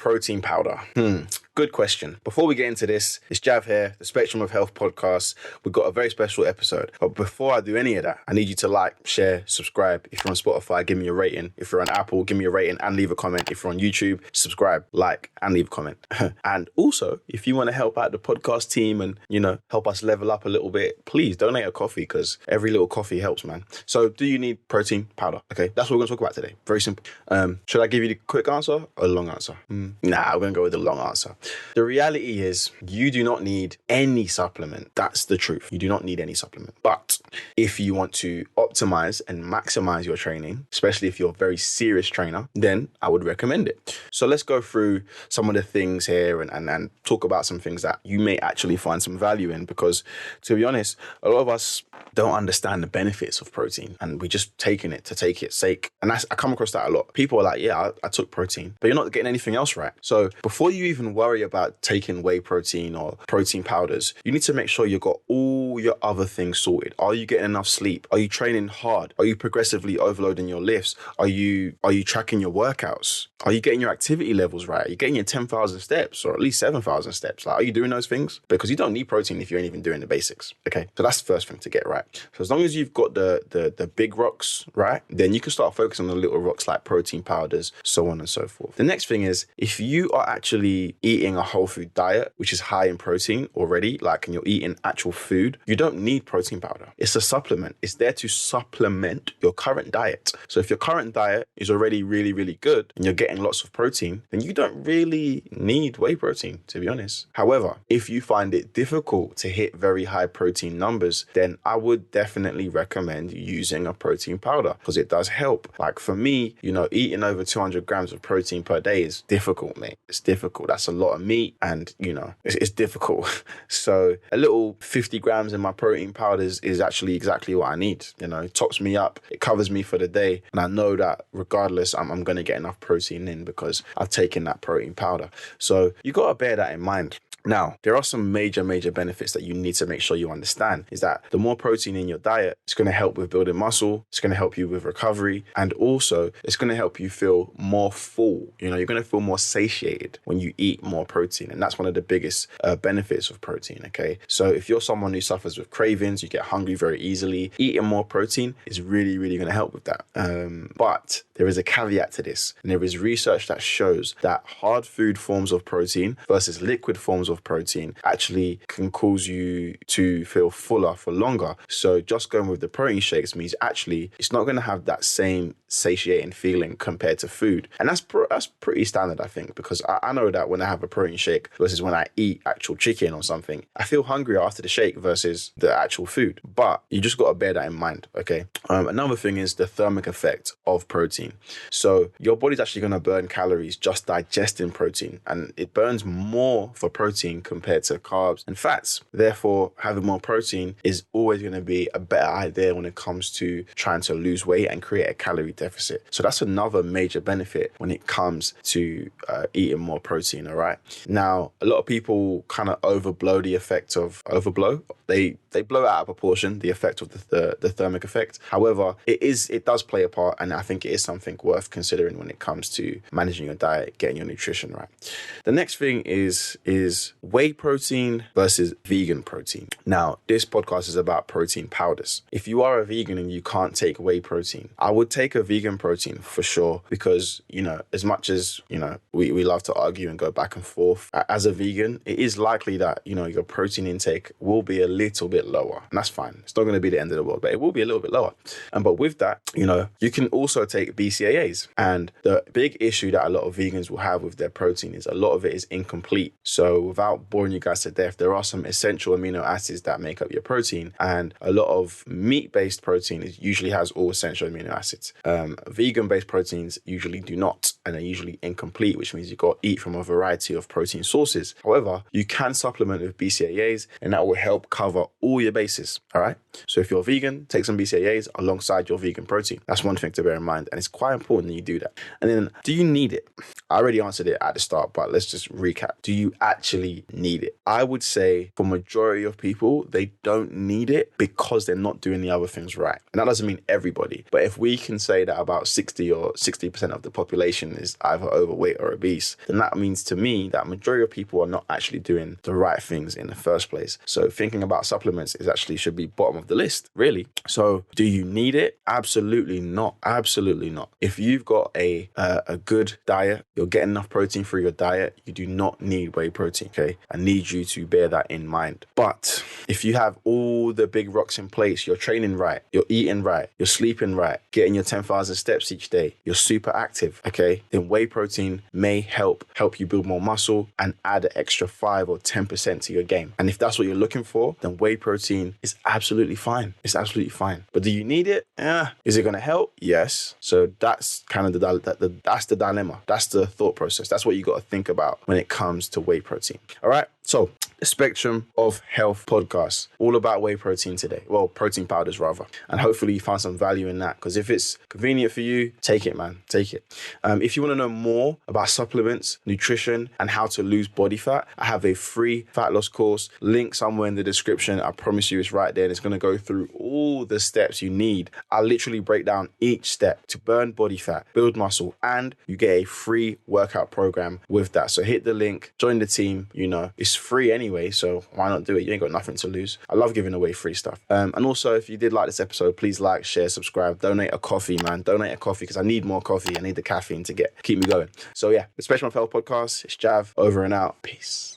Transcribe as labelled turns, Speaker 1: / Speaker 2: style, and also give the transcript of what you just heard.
Speaker 1: protein powder? Good question. Before we get into this, it's Jav here, the Spectrum of Health podcast. We've got a very special episode. But before I do any of that, I need you to like, share, subscribe. If you're on Spotify, give me a rating. If you're on Apple, give me a rating and leave a comment. If you're on YouTube, subscribe, like, and leave a comment. And also, if you want to help out the podcast team and, help us level up a little bit, please donate a coffee because every little coffee helps, man. So do you need protein powder? Okay, that's what we're going to talk about today. Very simple. Should I give you the quick answer or the long answer? Nah, we're going to go with the long answer. The reality is you do not need any supplement. That's the truth. You do not need any supplement. But if you want to optimize and maximize your training, especially if you're a very serious trainer, then I would recommend it. So let's go through some of the things here and talk about some things that you may actually find some value in, because to be honest, a lot of us don't understand the benefits of protein and we just taking it to take its sake. And I come across that a lot. People are like, yeah, I took protein, but you're not getting anything else right. So before you even worry about taking whey protein or protein powders, you need to make sure you've got all your other things sorted. Are you getting enough sleep? Are you training hard? Are you progressively overloading your lifts? Are you tracking your workouts? Are you getting your activity levels right? Are you getting your 10,000 steps or at least 7,000 steps? Like, are you doing those things? Because you don't need protein if you ain't even doing the basics. Okay, so that's the first thing to get right. So as long as you've got the big rocks right, then you can start focusing on the little rocks like protein powders, so on and so forth. The next thing is, if you are actually eating a whole food diet, which is high in protein already, and you're eating actual food, you don't need protein powder. It's a supplement. It's there to supplement your current diet. So if your current diet is already really, really good and you're getting lots of protein, then you don't really need whey protein, to be honest. However, if you find it difficult to hit very high protein numbers, then I would definitely recommend using a protein powder because it does help. Like for me, eating over 200 grams of protein per day is difficult, mate. It's difficult. That's a lot of meat and, it's difficult. So a little 50 grams in my protein powders is actually exactly what I need. It tops me up. It covers me for the day. And I know that regardless, I'm going to get enough protein in because I've taken that protein powder. So you got to bear that in mind. Now, there are some major benefits that you need to make sure you understand, is that the more protein in your diet, it's going to help with building muscle, it's going to help you with recovery, and also it's going to help you feel more full. You're going to feel more satiated when you eat more protein. And that's one of the biggest benefits of protein, okay? So if you're someone who suffers with cravings, you get hungry very easily, eating more protein is really, really going to help with that. But there is a caveat to this, and there is research that shows that hard food forms of protein versus liquid forms of protein actually can cause you to feel fuller for longer. So just going with the protein shakes means actually it's not going to have that same satiating feeling compared to food. And that's pretty standard, I think, because I know that when I have a protein shake versus when I eat actual chicken or something, I feel hungrier after the shake versus the actual food. But you just got to bear that in mind, okay? Another thing is the thermic effect of protein. So your body's actually going to burn calories just digesting protein, and it burns more for protein compared to carbs and fats. Therefore, having more protein is always going to be a better idea when it comes to trying to lose weight and create a calorie deficit. So that's another major benefit when it comes to eating more protein, all right? Now, a lot of people kind of overblow the effect of They blow it out of proportion, the effect of the thermic effect. However, it does play a part, and I think it is something worth considering when it comes to managing your diet, getting your nutrition right. The next thing is whey protein versus vegan protein. Now, this podcast is about protein powders. If you are a vegan and you can't take whey protein, I would take a vegan protein for sure, because, as much as, we love to argue and go back and forth, as a vegan, it is likely that, your protein intake will be a little bit lower, and that's fine. It's not going to be the end of the world, but it will be a little bit lower. But with that, you can also take BCAAs. And the big issue that a lot of vegans will have with their protein is a lot of it is incomplete. So without boring you guys to death, there are some essential amino acids that make up your protein, and a lot of meat-based protein usually has all essential amino acids. Vegan-based proteins usually do not, and are usually incomplete, which means you've got to eat from a variety of protein sources. However, you can supplement with BCAAs, and that will help cover all your bases, all right? So if you're vegan, take some BCAAs alongside your vegan protein. That's one thing to bear in mind, and it's quite important that you do that. And then, do you need it? I already answered it at the start, but let's just recap. Do you actually need it? I would say for majority of people, they don't need it because they're not doing the other things right. And that doesn't mean everybody, but if we can say that about 60% of the population is either overweight or obese, then that means to me that majority of people are not actually doing the right things in the first place. So thinking about supplements is actually should be bottom of the list, really. So do you need it? Absolutely not. Absolutely not. If you've got a good diet, you're getting enough protein through your diet, you do not need whey protein, okay? I need you to bear that in mind. But if you have all the big rocks in place, you're training right, you're eating right, you're sleeping right, getting your 10,000 steps each day, you're super active, okay? Then whey protein may help you build more muscle and add an extra 5 or 10% to your game. And if that's what you're looking for, then whey protein is absolutely fine. It's absolutely fine. But do you need it? Is it going to help? Yes. So that's kind of that's the dilemma. That's the thought process. That's what you got to think about when it comes to whey protein. All right. So the Spectrum of Health podcast, all about whey protein today. Well, protein powders rather. And hopefully you find some value in that, because if it's convenient for you, take it, man. Take it. If you want to know more about supplements, nutrition, and how to lose body fat, I have a free fat loss course. Link somewhere in the description. I promise you it's right there. And it's going to go through all the steps you need. I literally break down each step to burn body fat, build muscle, and you get a free workout program with that. So hit the link, join the team. You know, it's free anyway, so why not do it? You ain't got nothing to lose. I love giving away free stuff. And also, if you did like this episode, please like, share, subscribe, donate a coffee, man. Donate a coffee, because I need more coffee. I need the caffeine to keep me going. So yeah, the Spectrum of Health podcast. It's Jav, over and out. Peace.